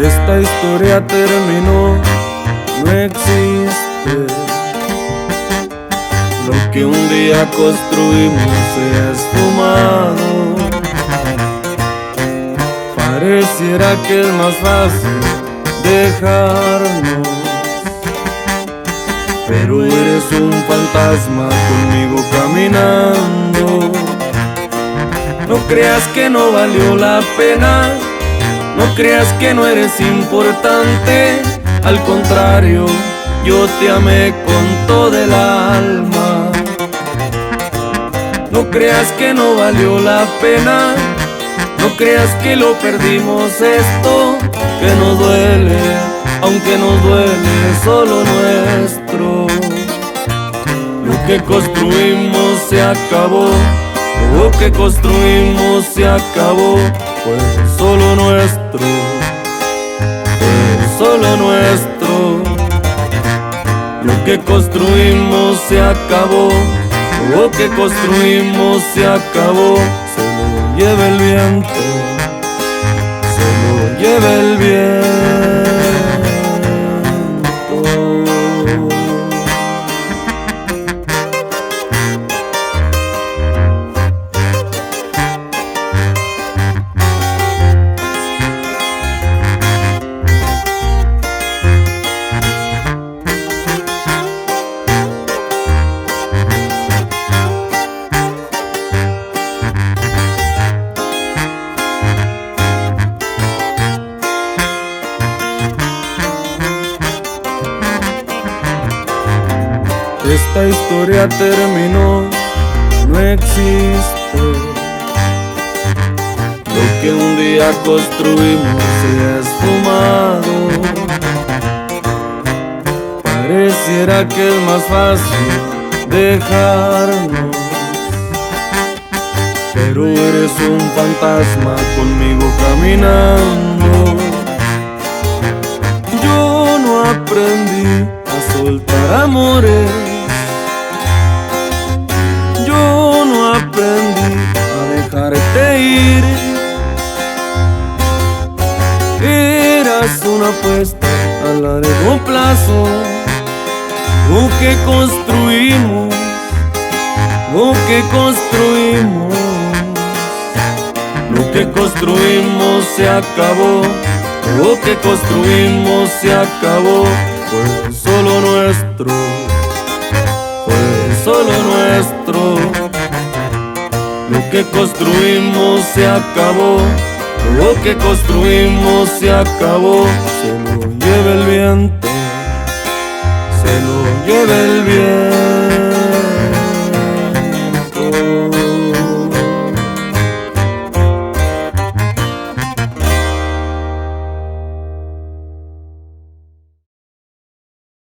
Esta historia terminó, no existe. Lo que un día construimos se ha esfumado. Pareciera que es más fácil dejarnos, pero eres un fantasma conmigo caminando. No creas que no valió la pena, no creas que no eres importante. Al contrario, yo te amé con toda el alma. No creas que no valió la pena, no creas que lo perdimos esto, que nos duele, aunque nos duele solo nuestro. Lo que construimos se acabó, lo que construimos se acabó, fue solo nuestro, fue solo nuestro. Lo que construimos se acabó, lo que construimos se acabó. Se lo lleva el viento, se lo lleva el viento. Esta historia terminó, no existe. Lo que un día construimos se ha esfumado. Pareciera que es más fácil dejarnos, pero eres un fantasma conmigo caminando. Yo no aprendí a soltar amores, yo no aprendí a dejarte ir. Eras una apuesta a largo plazo. Lo que construimos, lo que construimos, lo que construimos se acabó. Lo que construimos se acabó, fue solo nuestro, fue solo nuestro. Lo que construimos se acabó, lo que construimos se acabó. Se lo lleva el viento, se lo lleva el viento.